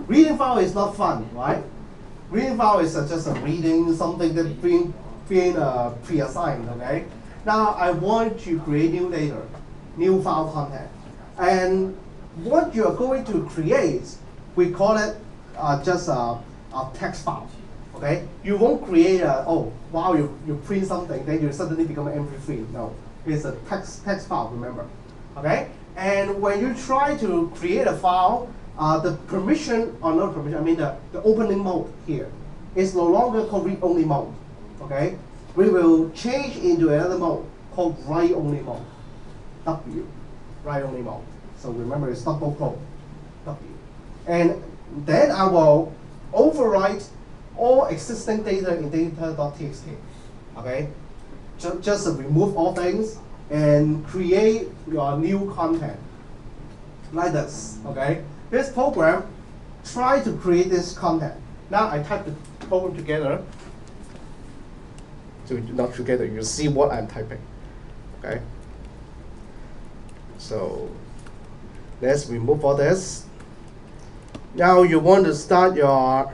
Reading file is not fun, right? Reading file is just a reading something that being pre-assigned, okay? Now I want to create new data, new file content. And what you're going to create, we call it just a text file, okay? You won't create oh, wow, you print something, then you suddenly become an MP3. No, it's a text file, remember, okay? And when you try to create a file, the permission, or not permission, I mean the opening mode here is no longer called read-only mode, okay? We will change into another mode called write-only mode, W, write-only mode. So remember, it's double quote, W. And then I will overwrite all existing data in data.txt, okay? Just remove all things and create your new content like this, okay? This program, try to create this content. Now I type the program together. So not together, you see what I'm typing, okay? So let's remove all this. Now you want to start your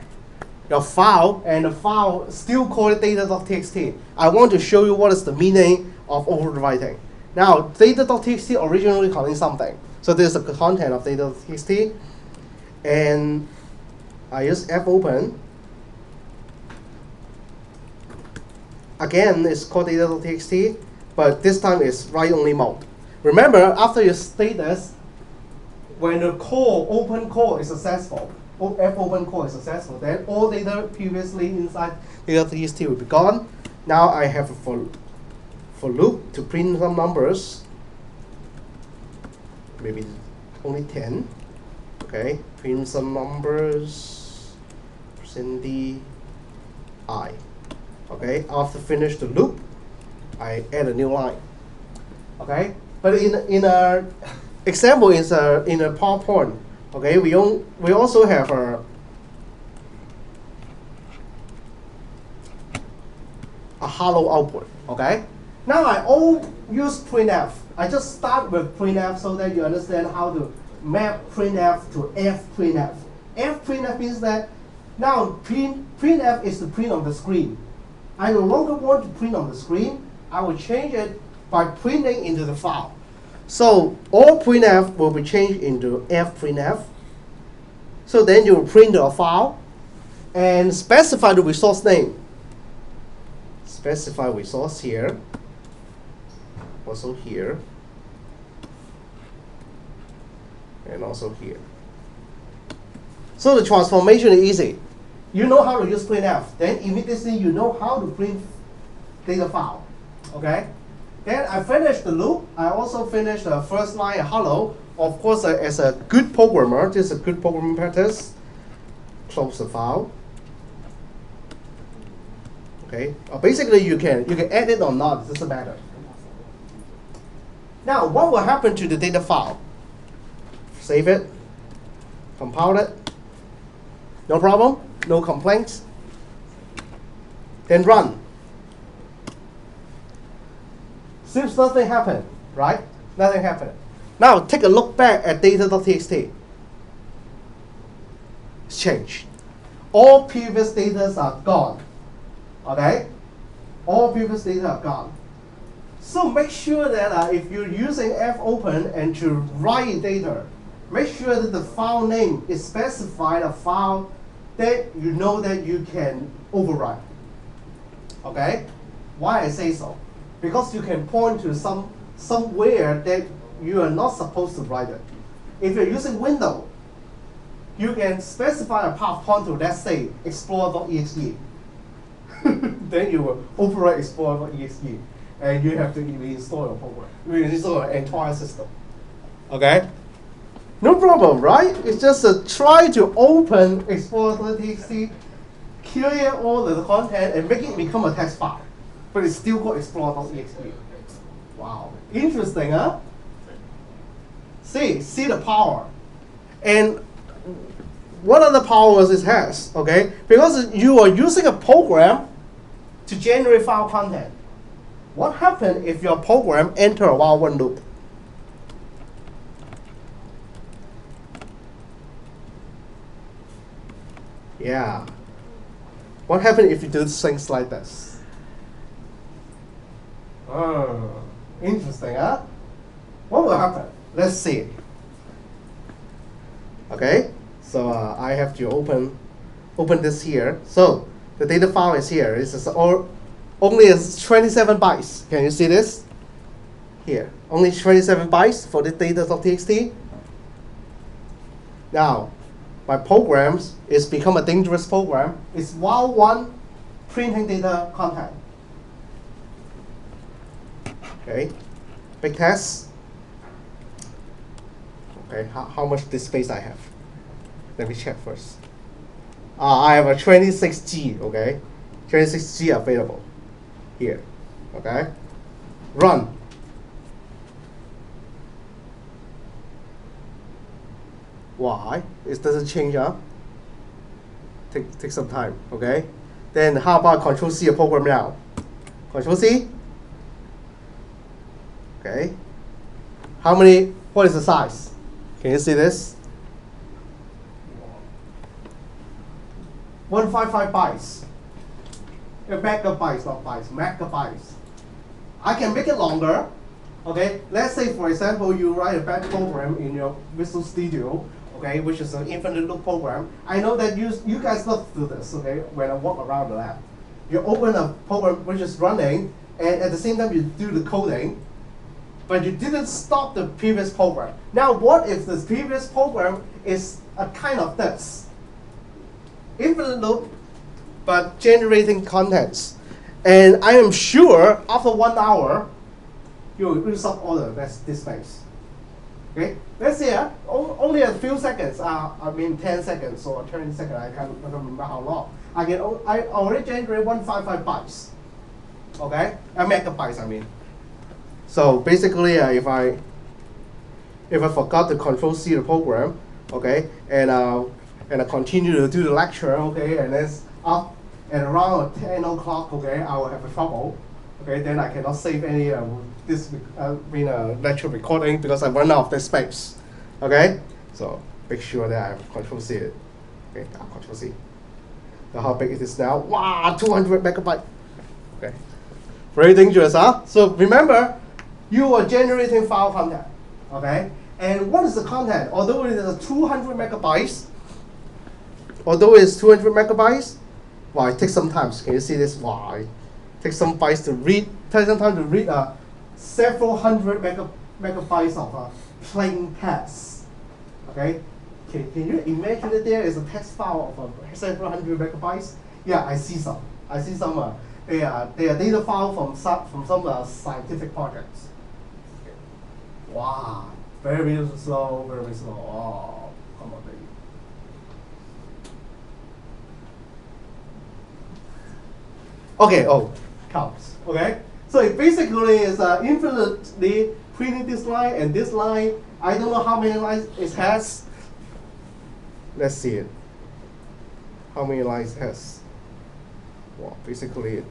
file, and the file still called data.txt. I want to show you what is the meaning of overwriting. Now, data.txt originally contains something. So this is the content of data.txt. And I use fopen. Again, it's called data.txt, but this time it's write-only mode. Remember, after your status, when the call, open call is successful, fopen call is successful, then all data previously inside data.txt will be gone. Now I have a for loop to print some numbers, maybe only 10. Okay, print some numbers, %d I. Okay, after finish the loop, I add a new line. Okay, but in a example in a PowerPoint, okay, we also have a hello output. Okay, now I all use printf. I just start with printf so that you understand how to map printf to fprintf. Fprintf means that now printf is the print on the screen. I no longer want to print on the screen. I will change it by printing into the file. So all printf will be changed into fprintf. So then you will print a file and specify the resource name. Specify resource here, also here, and also here. So the transformation is easy. You know how to use printf, then immediately you know how to print data file. Okay? Then I finish the loop. I also finish the first line, hello. Of course, as a good programmer, this is a good programming practice. Close the file. Okay? Basically, you can add it or not. It doesn't matter. Now, what will happen to the data file? Save it. Compile it. No problem. No complaints. Then run. Seems nothing happened, right? Nothing happened. Now take a look back at data.txt. It's changed. All previous data are gone. Okay? All previous data are gone. So make sure that if you're using fopen and to write data, make sure that the file name is specified a file that you know that you can overwrite. Okay? Why I say so? Because you can point to somewhere that you are not supposed to write it. If you're using Windows, you can specify a path pointer, let's say explorer.exe. Then you will overwrite explorer.exe, and you have to reinstall your program, reinstall your entire system. Okay? No problem, right? It's just try to open explorer.txt, clear all the content, and make it become a text file. But it's still called explorer.exe. Wow, interesting, huh? See the power. And what are the powers it has, okay? Because you are using a program to generate file content. What happens if your program enter a while one loop? Yeah. What happens if you do things like this? Oh, interesting, huh? What will happen? Let's see. Okay, so I have to open this here. So the data file is here. This is only 27 bytes. Can you see this? Here, only 27 bytes for the data.txt. Now, my programs is become a dangerous program. It's while one printing data content. Okay, big test. Okay, how much disk space I have? Let me check first. I have a 26G, okay? 26G available here, okay? Run. Why? It doesn't change up. Take some time, okay? Then how about Control C a program now? Control C. Okay. What is the size? Can you see this? 155 bytes. Megabytes, not bytes, megabytes. I can make it longer. Okay, let's say for example you write a bad program in your Visual Studio, okay, which is an infinite loop program. I know that you guys love to do this, okay, when I walk around the lab. You open a program which is running, and at the same time you do the coding, but you didn't stop the previous program. Now what if the previous program is a kind of this? Infinite loop, but generating contents. And I am sure after 1 hour, you will use up all the disk space. Okay, let's see. Only a few seconds. I mean 10 seconds or 20 seconds. I don't remember how long. I already generate 155 bytes. Okay, megabytes. I mean. So basically, if I forgot to Control C the program, okay, and I continue to do the lecture, okay, and then up at around 10 o'clock, okay, I will have a trouble. Okay, then I cannot save any lecture recording because I run out of the space. Okay, so make sure that I have Control C it. Okay, Control C. Now how big it is now? Wow, 200 megabytes. Okay, very dangerous, huh? So remember, you are generating file content. Okay, and what is the content? Although it is 200 megabytes, wow, it takes some time. Can you see this? Wow. Take some bytes to read. Take some time to read several hundred megabytes of plain text. Okay, can you imagine that there is a text file of several hundred megabytes? Yeah, I see some. They are data file from some scientific projects. Okay. Wow, very slow, very slow. Oh, come on, baby. Okay, counts. Okay, so it basically is infinitely printing this line and this line. I don't know how many lines it has. Let's see it. How many lines it has? Well, basically,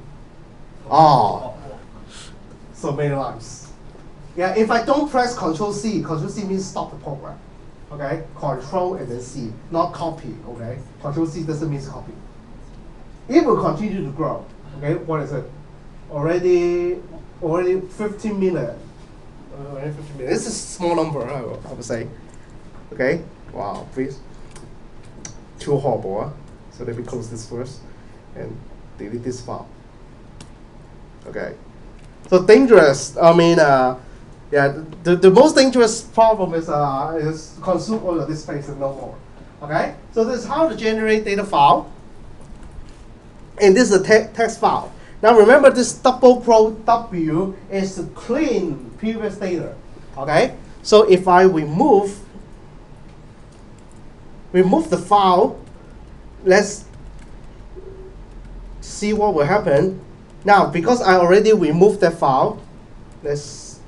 so many lines. Yeah, if I don't press Control C means stop the program. Okay, Control and then C, not copy. Okay, Control C doesn't mean copy. It will continue to grow. Okay, what is it? Already 15 minutes. Already 15 minutes. This is a small number, I would say. Okay, wow, please. Too horrible, huh? So let me close this first and delete this file. Okay, so dangerous. I mean, yeah, the most dangerous problem is consume all of this space and no more. Okay, so this is how to generate data file. And this is a text file. Now remember, this double pro W is to clean previous data. Okay, so if I remove the file, let's see what will happen. Now, because I already removed that file, let's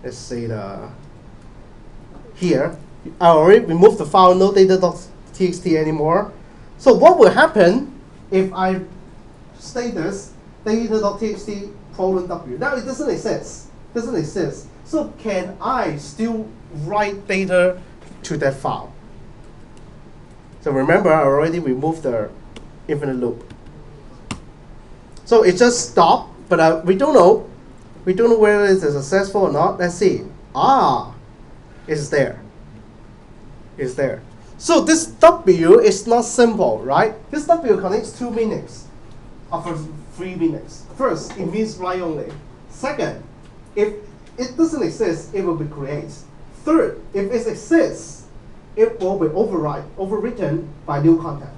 say here I already removed the file, no data.txt anymore. So what will happen if I status data.txt :w. Now it doesn't exist. So can I still write data to that file? So remember, I already removed the infinite loop. So it just stopped, but we don't know. We don't know whether it's successful or not. Let's see. Ah, it's there. It's there. So this W is not simple, right? This W contains two meanings, or three meanings. First, it means write only. Second, if it doesn't exist, it will be created. Third, if it exists, it will be overwritten by new content.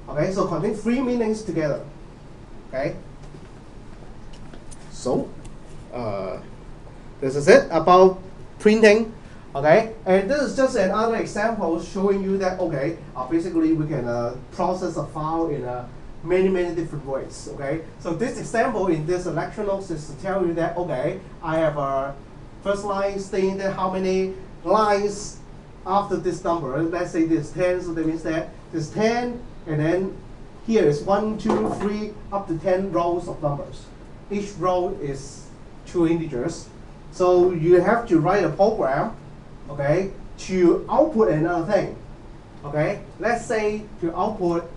Okay, so contain three meanings together. Okay. So, this is it about printing. Okay, and this is just another example showing you that basically we can process a file in many different ways. Okay, so this example in this lecture notes is to tell you that I have a first line stating that how many lines after this number. Let's say this 10, so that means that this 10, and then here is 1, 2, 3, up to 10 rows of numbers. Each row is 2 integers. So you have to write a program, to output another thing. Let's say to output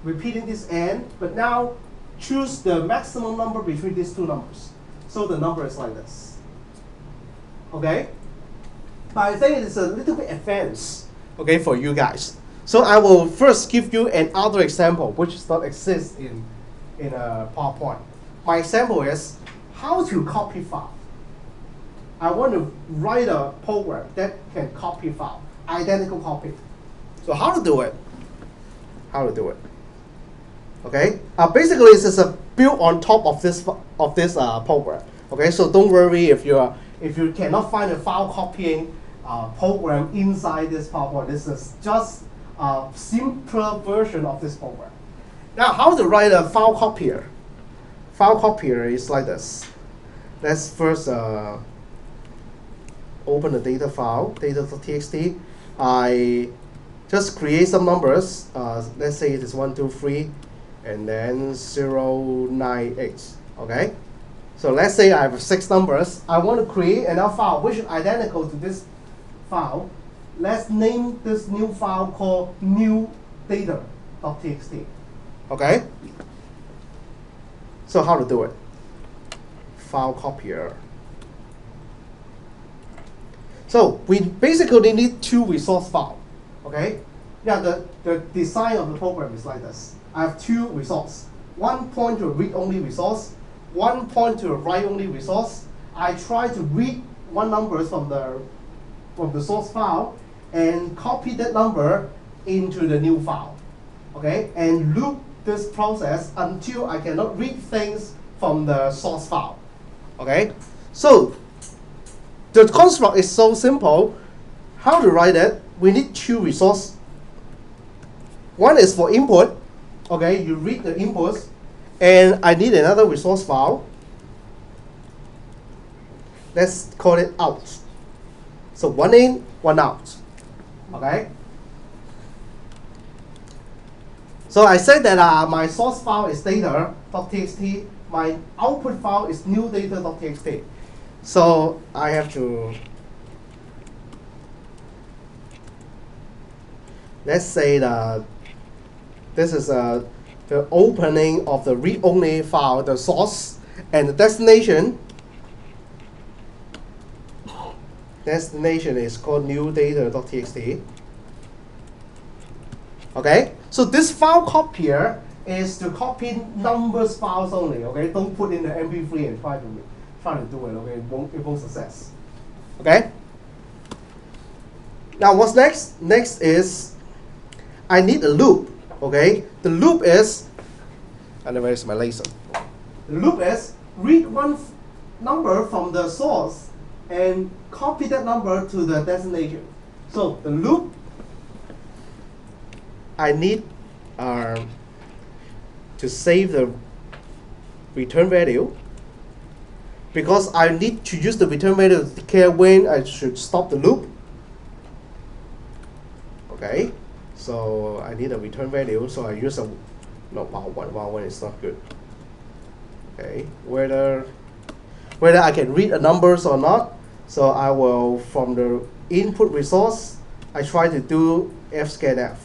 repeating this n, but now choose the maximum number between these two numbers. So the number is like this. But I think it is a little bit advanced, for you guys. So I will first give you another example which does not exist in PowerPoint. My example is how to copy file. I want to write a program that can copy file, identical copy. So how to do it? Basically, this is built on top of this program. So don't worry if you cannot find a file copying program inside this PowerPoint. This is just a simpler version of this program. Now, how to write a file copier? File copier is like this. Let's first open the data file, data.txt. I just create some numbers. Let's say it is 1, 2, 3, and then 0, 9, 8. So let's say I have 6 numbers. I want to create another file which is identical to this file. Let's name this new file called new data.txt. So how to do it? File copier. So we basically need 2 resource files. The design of the program is like this. I have 2 resources. One point to a read-only resource, one point to a write-only resource. I try to read one number from the source file and copy that number into the new file. And loop this process until I cannot read things from the source file. So the construct is so simple. How to write it? We need 2 resources. One is for input. You read the inputs, and I need another resource file. Let's call it out. So one in, one out. So I said that my source file is data.txt. My output file is new data.txt. So I have to, let's say that this is the opening of the read-only file, the source, and the destination. Destination is called new data.txt. So this file copier is to copy numbers files only. Don't put in the MP3 and try to do it. It won't success. Now what's next? Next is I need a loop. The loop is, and where is my laser? The loop is read one number from the source and copy that number to the destination. So the loop, I need to save the return value, because I need to use the return value to declare when I should stop the loop. So I need a return value, so I use one is not good. Whether I can read the numbers or not, so I will, from the input resource, I try to do fscanf.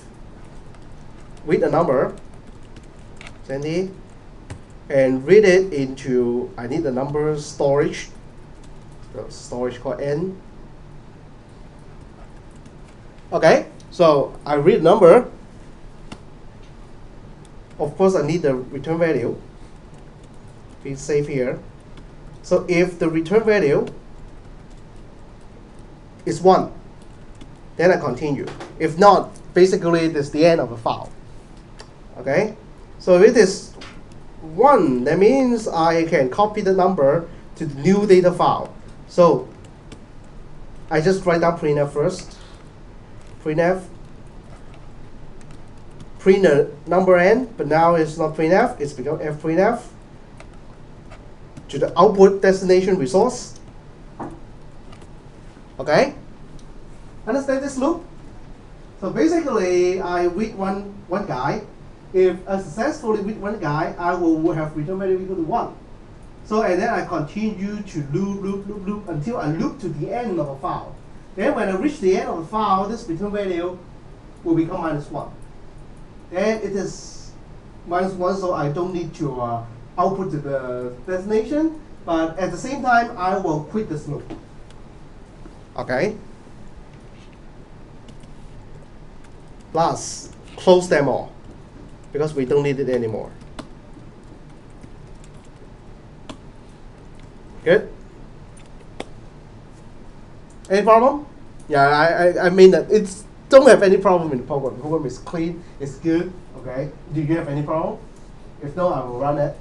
read a number, Sandy, and read it into, I need the number storage, so storage called N. Okay, so I read number. Of course, I need the return value. Please save here. So if the return value is 1, then I continue. If not, basically this is the end of the file. Okay, so if it is 1, that means I can copy the number to the new data file. So I just write down printf first. Printf, print the number n, but now it's not printf, it's become fprintf to the output destination resource. Okay? Understand this loop? So basically, I read one guy. If I successfully read one guy, I will have return value equal to 1. So and then I continue to loop until I loop to the end of a file. Then when I reach the end of the file, this return value will become -1. Then it is -1, so I don't need to output to the destination. But at the same time, I will quit this loop. Okay. Last, close them all, because we don't need it anymore. Good? Any problem? Yeah, I mean that it's don't have any problem in the program. The program is clean, it's good. Okay. Do you have any problem? If no, I will run it.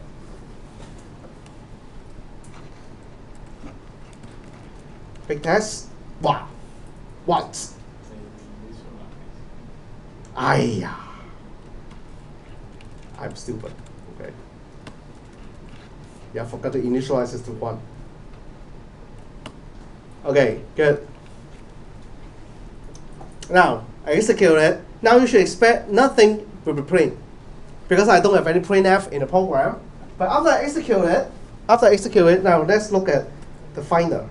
Big test. Wow. What? I'm stupid. Okay. Yeah, I forgot to initialize this to 1. Okay, good. Now, I execute it. Now you should expect nothing will be print, because I don't have any printf in the program. But after I execute it, now let's look at the finder.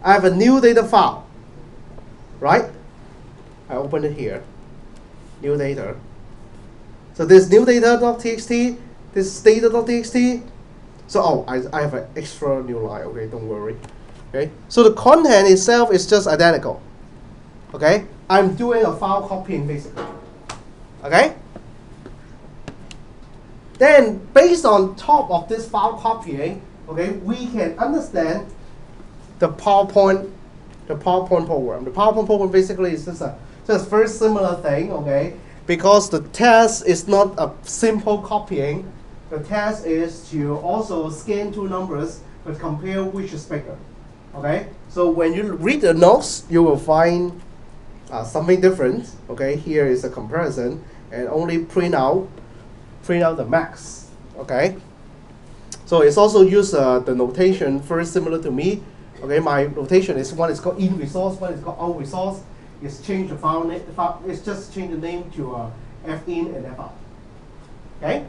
I have a new data file, right? I open it here. New data. So this new data.txt, this data.txt. So I have an extra new line. Okay, don't worry. Okay. So the content itself is just identical. Okay. I'm doing a file copying basically. Okay. Then based on top of this file copying, okay, we can understand the PowerPoint program. The PowerPoint program basically is just a very similar thing, okay? Because the task is not a simple copying. The task is to also scan two numbers but compare which is bigger. Okay? So when you read the notes, you will find something different. Okay, here is a comparison, and only print out the max. Okay, so it's also use the notation very similar to me. Okay, my notation is one is called in resource, one is called out resource. It's change the file name. It's just change the name to fin and fout. Okay.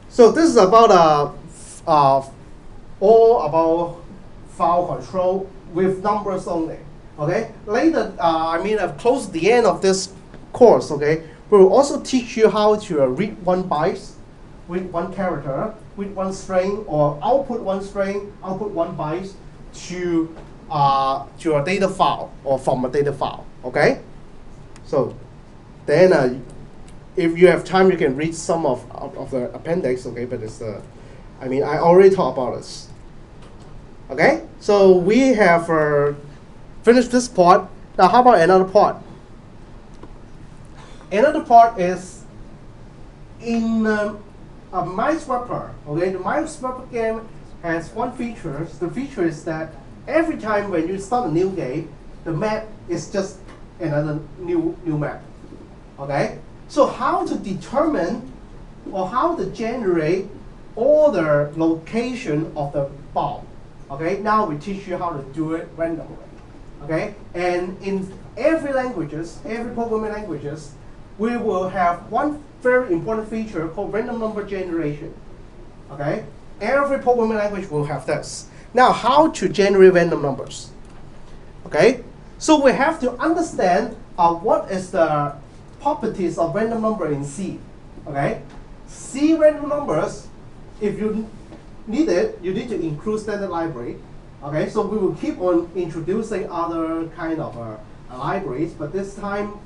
So this is about all about file control with numbers only. Okay. Later, I've closed the end of this course. Okay. We will also teach you how to read one byte, read one character, read one string, or output one string, output one byte to a data file or from a data file. Okay. So then, if you have time, you can read some of the appendix. Okay, but it's I already talked about this. Okay. So we have finished this part. Now, how about another part? Another part is in a Minesweeper. Okay, the Minesweeper game has one feature. The feature is that every time when you start a new game, the map is just another new map. Okay, so how to determine or how to generate all the location of the bomb? Okay, now we teach you how to do it randomly. Okay, and in every programming languages, we will have one very important feature called random number generation. Okay, every programming language will have this. Now, how to generate random numbers? Okay, so we have to understand what is the properties of random number in C. Okay, C random numbers, if you need it, you need to include standard library. Okay, so we will keep on introducing other kind of libraries, but this time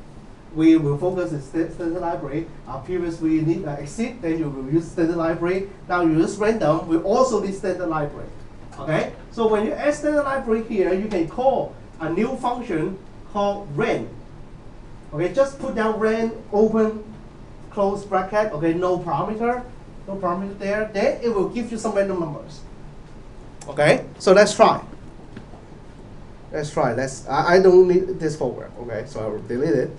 we will focus on standard library. Previously, we need exit, then you will use standard library. Now you use random, we also need standard library. Okay, so when you add standard library here, you can call a new function called rand. Okay, just put down rand, open, close bracket. Okay, no parameter there. Then it will give you some random numbers. Okay, so let's try. I don't need this program. Okay, so I will delete it.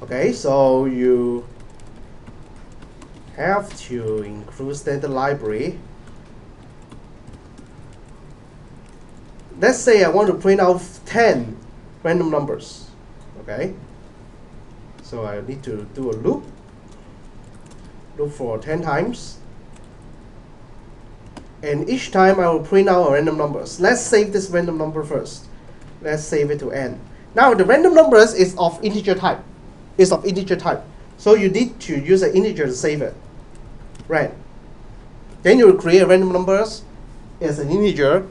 Okay, so you have to include standard library. Let's say I want to print out 10 random numbers. Okay, so I need to do a loop for 10 times. And each time I will print out a random numbers. Let's save this random number first. Let's save it to n. Now the random numbers is of integer type. So you need to use an integer to save it. Right. Then you will create random numbers as an integer,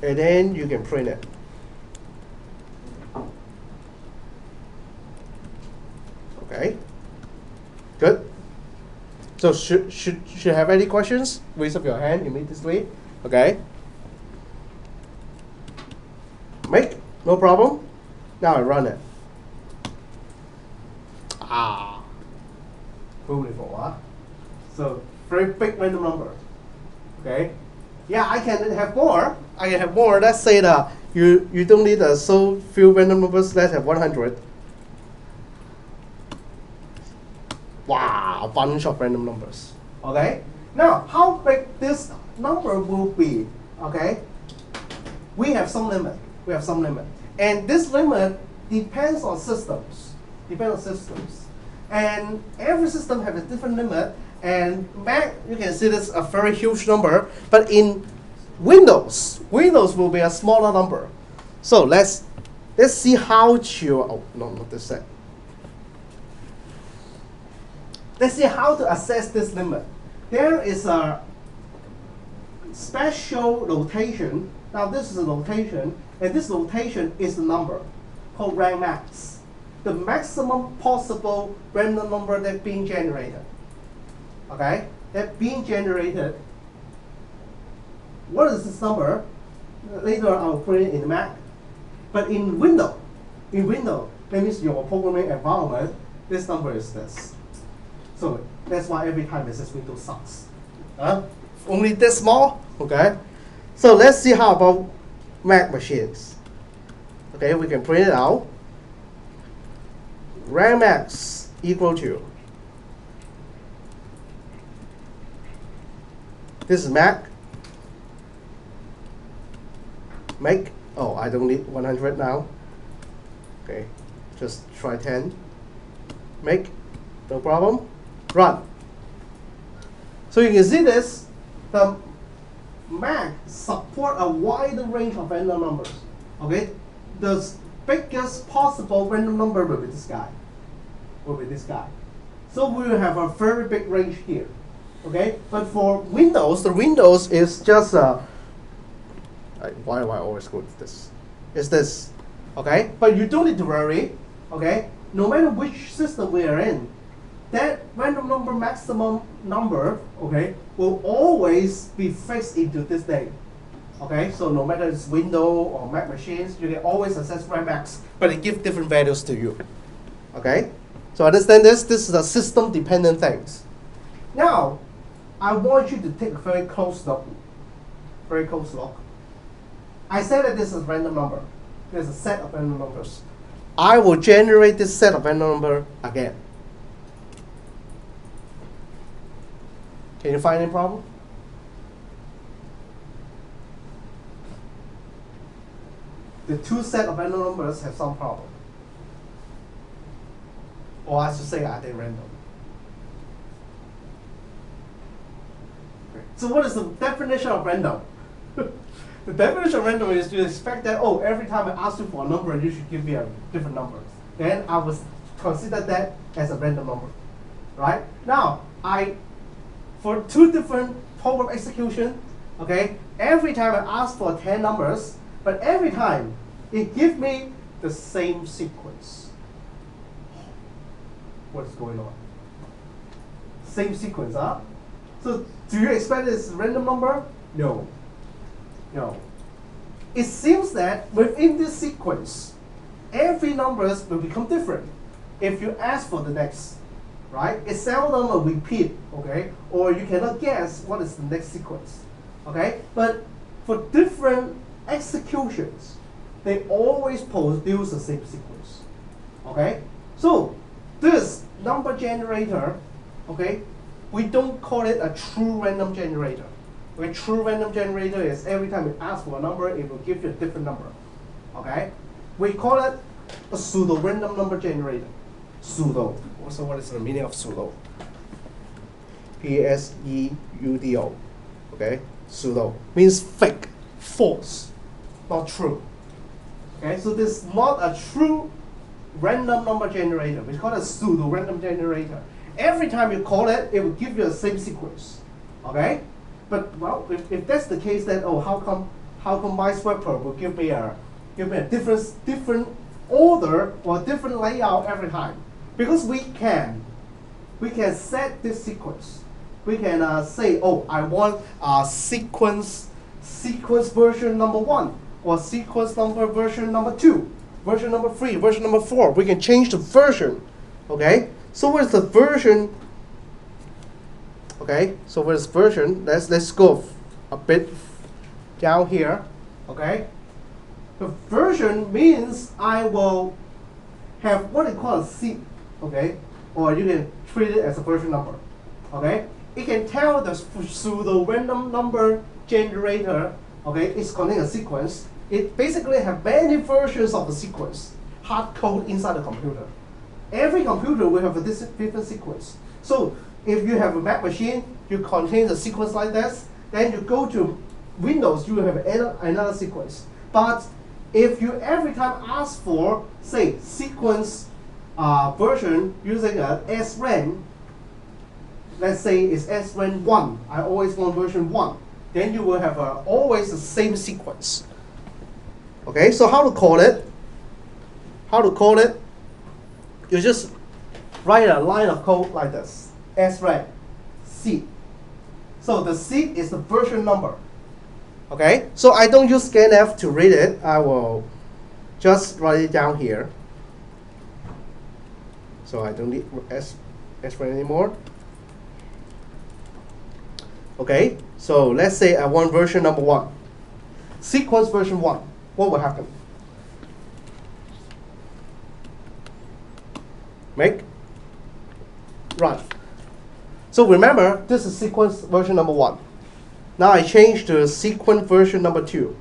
and then you can print it. Okay. Good. So should you have any questions? Raise up your hand immediately. Okay. Make, no problem. Now I run it. Beautiful, huh? So very big random number. Okay. Yeah, I can have more. Let's say that you don't need so few random numbers. Let's have 100. Wow, a bunch of random numbers. Okay. Now, how big this number will be? Okay. We have some limit. And this limit depends on systems. And every system has a different limit. And Mac, you can see this a very huge number. But in Windows will be a smaller number. So let's see how to. Oh no, not this set. Let's see how to assess this limit. There is a special notation. Now this is a notation, and this notation is the number called rank max. The maximum possible random number that's being generated. Okay? That's being generated. What is this number? Later I'll put it in the Mac. But in Windows, that means your programming environment, this number is this. So that's why every time it says Windows sucks. Only this small, okay? So let's see how about Mac machines. Okay, we can print it out. RAM max equal to. This is Mac. Make. Oh, I don't need 100 now. Okay, just try 10. Make. No problem. Run. So you can see this. The Mac support a wider range of random numbers. Okay, the biggest possible random number will be this guy. So we will have a very big range here. Okay, but for Windows, the Windows is just why do I always go to this? It's this. Okay, but you don't need to worry. Okay, no matter which system we are in, that random number maximum number, okay, will always be fixed into this thing. Okay, so no matter it's Windows or Mac machines, you can always access RAM max, but it gives different values to you. Okay, so understand this. This is a system dependent things. Now, I want you to take a very close look. I said that this is a random number. There's a set of random numbers. I will generate this set of random number again. Can you find any problem? The two set of random numbers have some problem. Or I should say, are they random? So what is the definition of random? The definition of random is to expect that, oh, every time I ask you for a number, you should give me a different number. then I will consider that as a random number, right? Now, for two different program execution, okay, every time I ask for 10 numbers, but every time it gives me the same sequence. What's going on? Same sequence, huh? So do you expect it's a random number? No. No. It seems that within this sequence, every numbers will become different if you ask for the next, right? It seldom will repeat, okay? Or you cannot guess what is the next sequence, okay? But for different executions, they always produce the same sequence, okay? So this number generator, okay, we don't call it a true random generator. A true random generator is every time you ask for a number, it will give you a different number, okay? We call it a pseudo-random number generator. Pseudo. Also, what is the meaning of pseudo? P-S-E-U-D-O. Okay? Pseudo means fake, false, not true. Okay? So this is not a true random number generator. We call it a pseudo-random generator. Every time you call it, it will give you the same sequence. Okay? But well, if that's the case, then how come my swapper will give me a different order or different layout every time? Because we can set this sequence. We can say, I want sequence version number 1, or sequence number version number 2, version number 3, version number 4. We can change the version. Okay. So where's the version? Okay. So where's version? Let's go a bit down here. Okay. The version means I will have what they call a seed, okay? Or you can treat it as a version number, okay? It can tell the pseudo-random number generator, okay, it's containing a sequence. It basically have many versions of the sequence, hard code inside the computer. Every computer will have a different sequence. So if you have a Mac machine, you contain a sequence like this, then you go to Windows, you will have another sequence. But if you every time ask for, say, sequence version using a srand, let's say it's srand 1, I always want version 1, then you will have always the same sequence. Okay, so how to call it? You just write a line of code like this, srand, seed. So the seed is the version number. Okay, so I don't use scanf to read it. I will just write it down here. So I don't need srand anymore. Okay, so let's say I want version number 1. Sequence version 1. What will happen? Make, run. So remember, this is sequence version number 1. Now I change to sequence version number 2.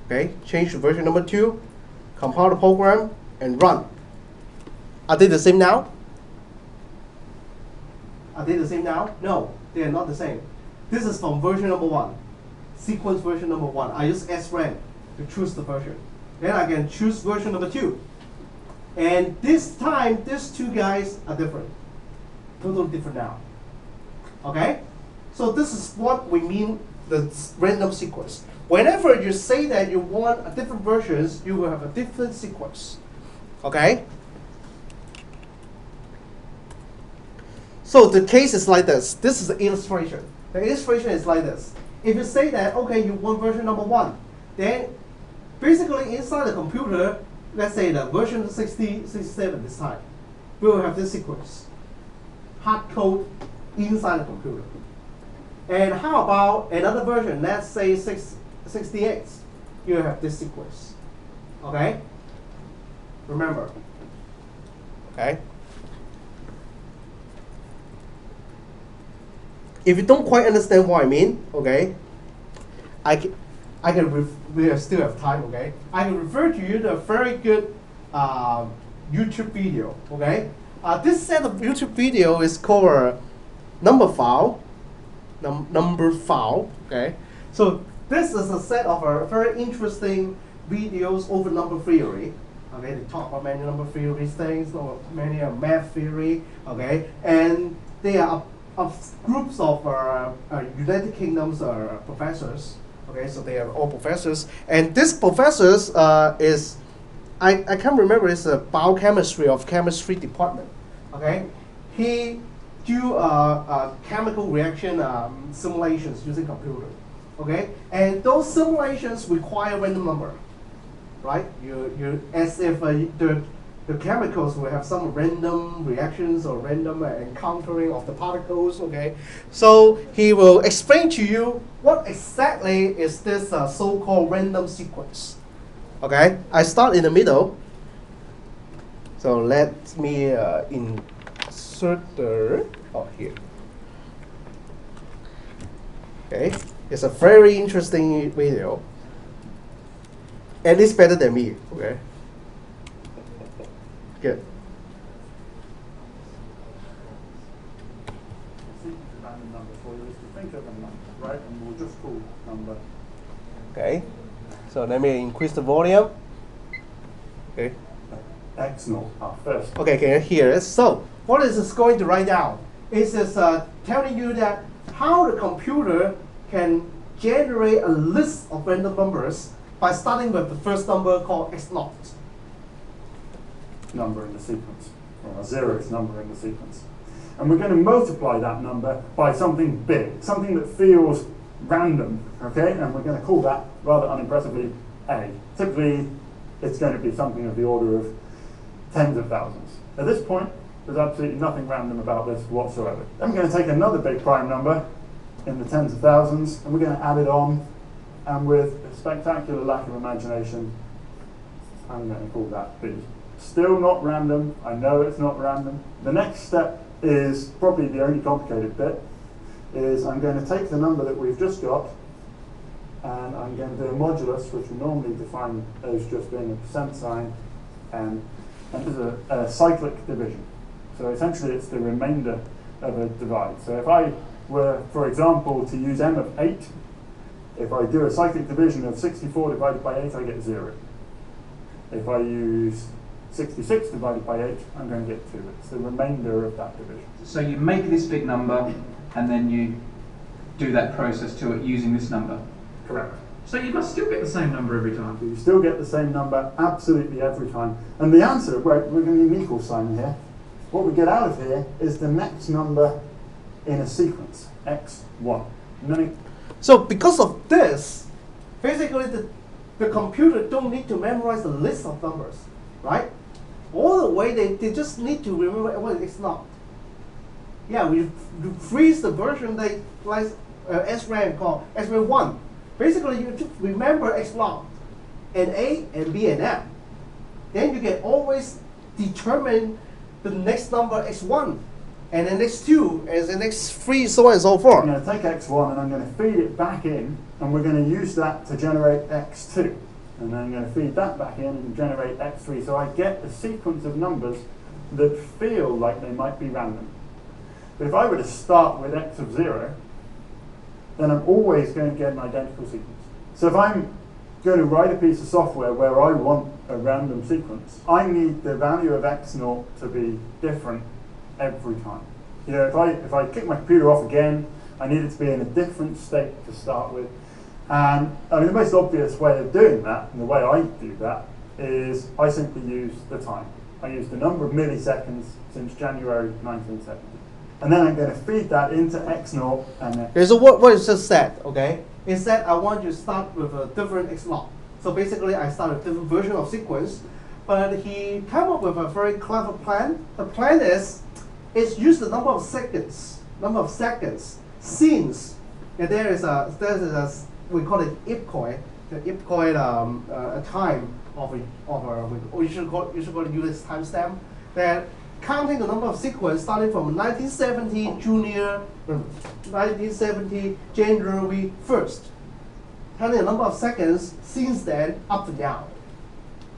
Okay, change to version number 2, compile the program, and run. Are they the same now? Are they the same now? No, they are not the same. This is from version number 1, sequence version number 1. I use srand to choose the version. Then I can choose version number 2. And this time, these two guys are different. Totally different now. Okay? So this is what we mean the random sequence. Whenever you say that you want a different versions, you will have a different sequence. Okay? So the case is like this. This is the illustration. The illustration is like this. If you say that, okay, you want version number 1, then basically inside the computer, let's say the version 67 this time, we will have this sequence. Hard code inside the computer. And how about another version? Let's say 68. You have this sequence. Okay? Remember. Okay? If you don't quite understand what I mean, okay, we still have time, okay? I can refer to you to a very good YouTube video, okay? This set of YouTube video is called number file, okay? So this is a set of very interesting videos over number theory, Okay, they talk about many number theory things, or many math theory. Okay, and they are groups of United Kingdom's professors. Okay, so they are all professors, and this professors is I can't remember. It's a biochemistry of chemistry department. Okay, he do chemical reaction simulations using computer. Okay, and those simulations require random number, right? You as if the chemicals will have some random reactions or random encountering of the particles. Okay, so he will explain to you what exactly is this so-called random sequence. Okay, I start in the middle. So let me insert the here. Okay, it's a very interesting video. At least better than me. Okay. Good. Random number for you is to think of a number, right? And we'll just call number. Okay. So let me increase the volume. Okay. X naught first. Okay, can you hear it? So what is this going to write down? It's just telling you that how the computer can generate a list of random numbers by starting with the first number called x naught. Number in the sequence, or a zeroth number in the sequence. And we're going to multiply that number by something big, something that feels random, okay? And we're going to call that, rather unimpressively, A. Typically, it's going to be something of the order of tens of thousands. At this point, there's absolutely nothing random about this whatsoever. Then we're going to take another big prime number in the tens of thousands, and we're going to add it on, and with a spectacular lack of imagination, I'm going to call that B. Still not random. I know it's not random. The next step is probably the only complicated bit, is I'm going to take the number that we've just got and I'm going to do a modulus, which we normally define as just being a percent sign, and this is a cyclic division. So essentially it's the remainder of a divide. So if I were, for example, to use m of 8, if I do a cyclic division of 64 divided by 8, I get 0. If I use 66 divided by 8, I'm going to get 2. It's the remainder of that division. So you make this big number, and then you do that process to it using this number? Correct. So you must still get the same number every time? You still get the same number absolutely every time. And the answer, we're going to need an equal sign here. What we get out of here is the next number in a sequence, x1. So because of this, basically the computer don't need to memorize the list of numbers, right? All the way they just need to remember what it's not. Yeah, we freeze the version they like srand called srand 1. Basically, you just remember x naught and A and B and M. Then you can always determine the next number x1 and the next 2 and the next 3, so on and so forth. I'm going to take x1 and I'm going to feed it back in, and we're going to use that to generate x2. And then I'm going to feed that back in and generate x3. So I get a sequence of numbers that feel like they might be random. But if I were to start with x of 0, then I'm always going to get an identical sequence. So if I'm going to write a piece of software where I want a random sequence, I need the value of x0 to be different every time. You know, if I kick my computer off again, I need it to be in a different state to start with. And I mean, the most obvious way of doing that, and the way I do that, is I simply use the time. I use the number of milliseconds since January 1970. And then I'm going to feed that into x0 and then... Okay, so what is just said, okay? Is that I want you to start with a different x0. So basically I start a different version of sequence, but he came up with a very clever plan. The plan is use the number of seconds since there is a we call it ipcoin, the ipcoin a time of a you should call it unit timestamp, that counting the number of sequence starting from 1970 January 1st, counting the number of seconds since then up to now,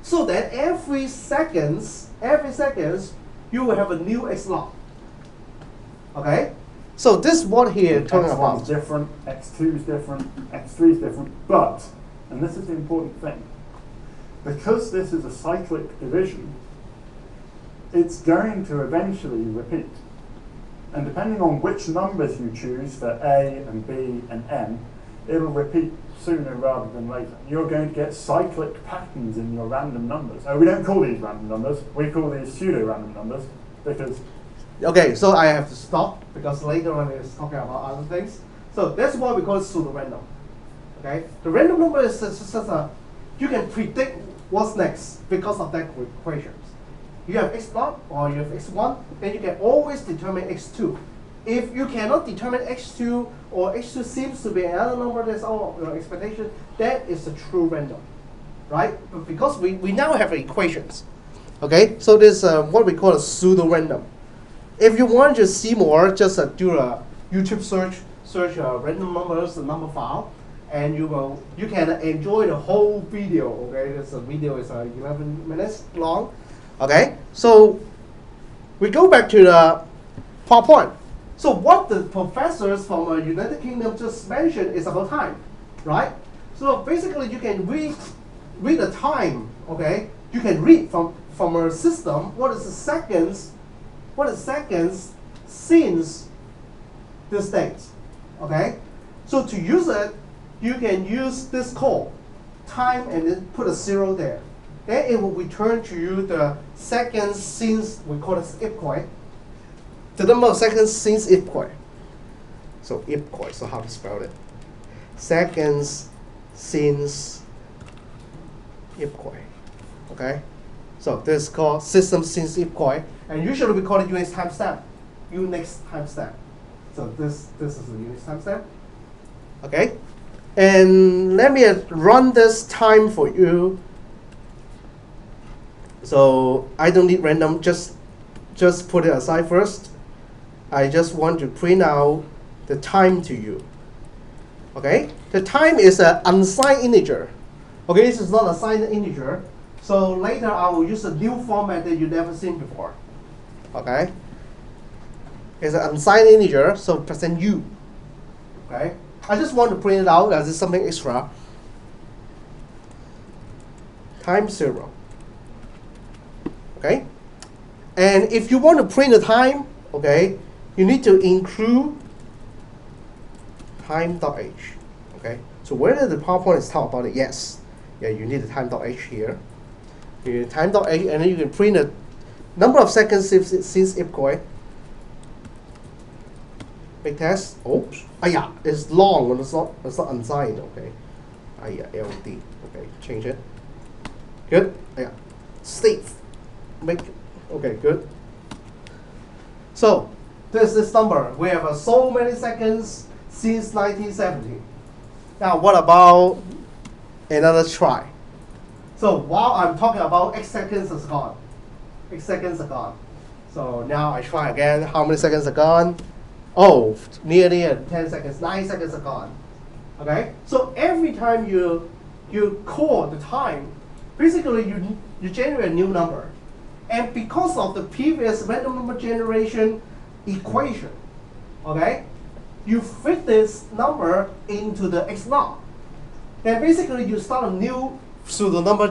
so that every seconds you will have a new x0. Okay, so this is what he is talking about. X1 is different, X2 is different, X3 is different, but, and this is the important thing, because this is a cyclic division, it's going to eventually repeat. And depending on which numbers you choose for A and B and M, it'll repeat sooner rather than later. You're going to get cyclic patterns in your random numbers. We don't call these random numbers, we call these pseudo-random numbers, because... Okay, so I have to stop, because later on it's talking about other things. So that's why we call it pseudo-random. Okay? The random number is just a, you can predict what's next because of that equations. You have x0 or you have x1, then you can always determine x2. If you cannot determine x2 or x2 seems to be another number that's our your expectation, that is a true random, right? But because we now have equations. Okay, so this is what we call a pseudo-random. If you want to see more, just do a YouTube search random numbers, the number file, and you can enjoy the whole video. Okay, this video is 11 minutes long. Okay, so we go back to the PowerPoint. So what the professors from United Kingdom just mentioned is about time, right? So basically you can read the time, okay? You can read from a system what is seconds since this date, okay? So to use it, you can use this code, time, and then put a 0 there. Then it will return to you the seconds since, we call it epoch, the number of seconds since epoch. So epoch, so how to spell it? Seconds since epoch, okay? So this is called system since epoch, and usually we call it Unix timestamp. Unix timestamp. So this is a Unix timestamp, okay? And let me run this time for you. So I don't need random, just put it aside first. I just want to print out the time to you. Okay? The time is an unsigned integer. Okay, this is not a signed integer. So later I will use a new format that you've never seen before. Okay? It's an unsigned integer, so present u. Okay? I just want to print it out as something extra. Time 0. Okay? And if you want to print the time, okay, you need to include time.h. Okay? So whether the PowerPoint is talking about it, yes. Yeah, you need the time.h here. You need time.h, and then you can print a number of seconds since epoch. Big test. Oops. Yeah, it's long, but it's not unsigned. Okay. Yeah, LD. Okay, change it. Good. Yeah. State. Okay, good. So this number, we have so many seconds since 1970. Now what about another try? So while I'm talking about x seconds is gone. X seconds are gone. So now I try again. How many seconds are gone? Oh, nearly 10 seconds, 9 seconds are gone. Okay? So every time you call the time, basically you generate a new number. And because of the previous random number generation equation, okay, you fit this number into the x0. Then basically you start a new pseudo number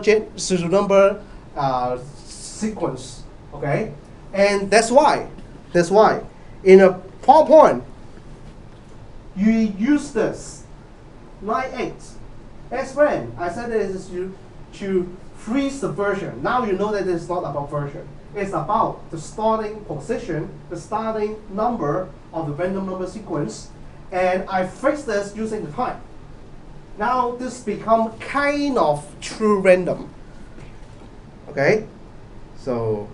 sequence, okay? And that's why in a PowerPoint you use this line 8 srand. I said this is to freeze the version. Now you know that it's not about version. It's about the starting position, the starting number of the random number sequence, and I fix this using the time. Now this become kind of true random. Okay? So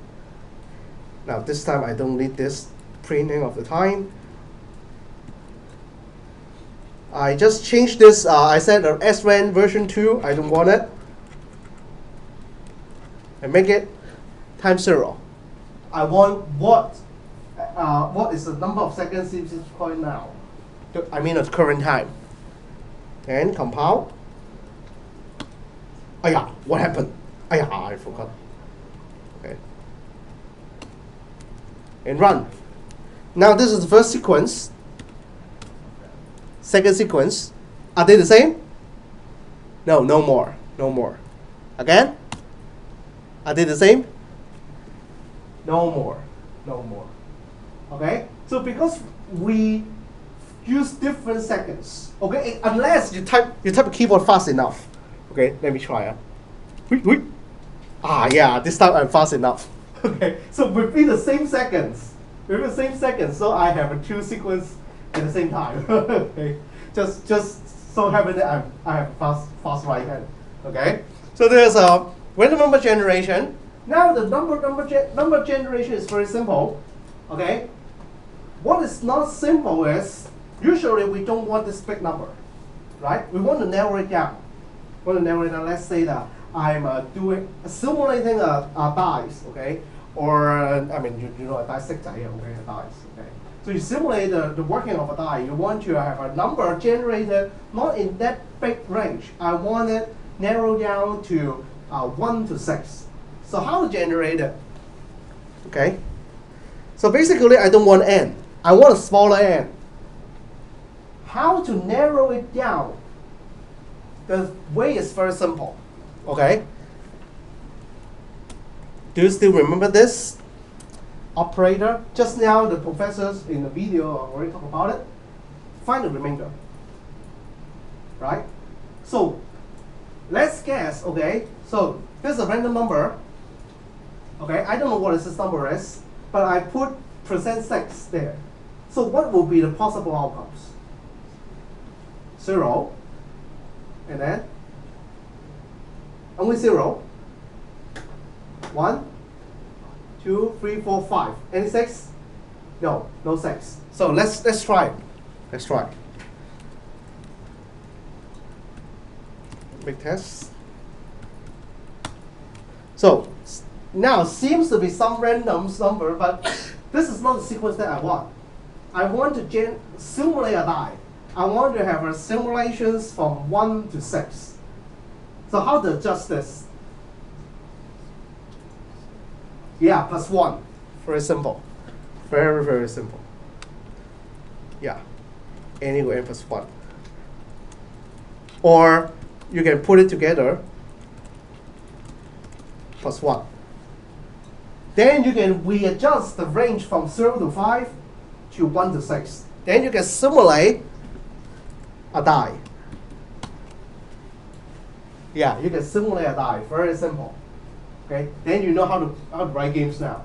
now this time I don't need this printing of the time. I just changed this, I said srand version 2, I don't want it. And make it time 0. I want what is the number of seconds since it's point now? I mean at current time. And compile. Oh yeah, what happened? Oh yeah, I forgot. Okay. And run. Now this is the first sequence. Second sequence. Are they the same? No, no more. No more. Again? Are they the same? No more. No more. Okay? So because we use different seconds, okay, unless you type the keyboard fast enough. Okay, let me try. Yeah, this time I'm fast enough. Okay, so within the same seconds, so I have two sequences at the same time. Okay, just so happen that I have fast right hand. Okay, so there's a random number generation. Now the number generation is very simple. Okay, what is not simple is usually we don't want this big number, right? We want to narrow it down. Let's say that I'm simulating a dice, okay? Or a dice 6 仔, okay, a dice, okay? So you simulate the working of a die. You want to have a number generated not in that big range. I want it narrowed down to 1 to 6. So how to generate it? Okay. So basically, I don't want n. I want a smaller n. How to narrow it down? The way is very simple. Okay. Do you still remember this operator? Just now, the professors in the video already talked about it. Find the remainder. Right? So, let's guess, okay? So, there's a random number. Okay, I don't know what this number is, but I put %6 there. So, what will be the possible outcomes? 0, and then only 0. 1, 2, 3, 4, 5. Any 6? No 6. So let's try. Let's try. Big test. So now seems to be some random number, but this is not the sequence that I want. I want to simulate a die. I want to have a simulations from 1 to 6. So how to adjust this? Yeah, +1. Very simple. Very, very simple. Yeah. Anyway, n +1. Or you can put it together +1. Then you can readjust the range from 0 to 5 to 1 to 6. Then you can simulate a die. Yeah, you can simulate a die. Very simple. Okay, then you know how to write games now.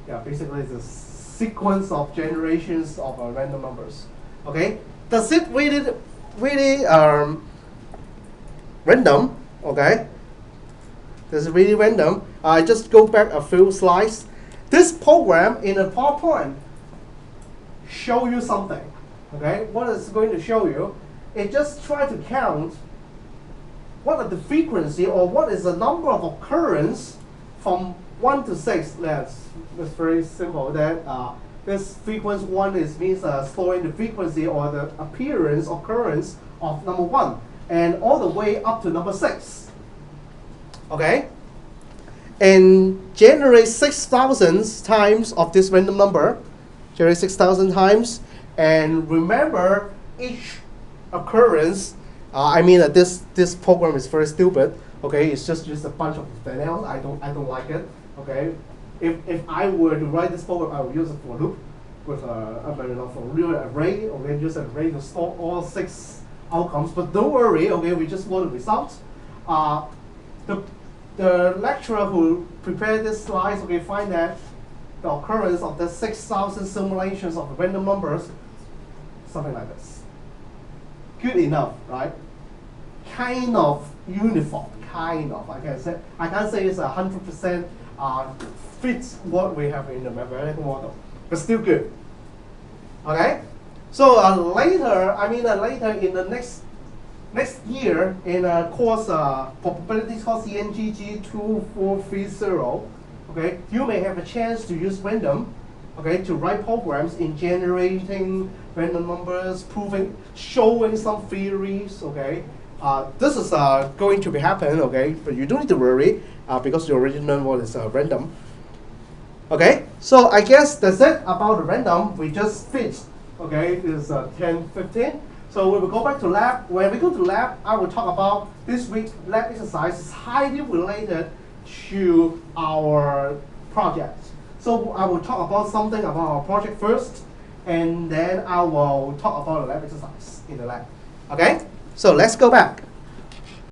Yeah, basically it's a sequence of generations of random numbers. Okay, does it really random? Okay, does it really random? I just go back a few slides. This program in a PowerPoint show you something. Okay, what it's going to show you? It just try to count what are the frequency or what is the number of occurrence from 1 to 6. That's very simple. That this frequency 1 means storing the frequency or the occurrence of number 1, and all the way up to number 6. Okay, and generate 6,000 times of this random number. Generate 6,000 times, and remember each occurrence. This program is very stupid. Okay, it's just a bunch of vanillas. I don't like it. Okay, if I were to write this program, I would use a for loop with for real array. Okay, use an array to store all 6 outcomes. But don't worry. Okay, we just want the results. The lecturer who prepared this slides, okay, find that the occurrence of the 6,000 simulations of random numbers, something like this. Good enough, right? Kind of uniform. Kind of. I can't say it's 100% fits what we have in the mathematical model, but still good. Okay. So later in the next year in a course probability course ENGG1110. Okay, you may have a chance to use random, okay, to write programs in generating random numbers, showing some theories. Okay. This is going to be happen, okay, but you don't need to worry because you already know what is random. Okay, so I guess that's it about the random. We just finished. Okay, it is 10:15. So we will go back to lab. When we go to lab, I will talk about this week's lab exercise is highly related to our project. So I will talk about something about our project first, and then I will talk about the lab exercise in the lab. Okay? So let's go back.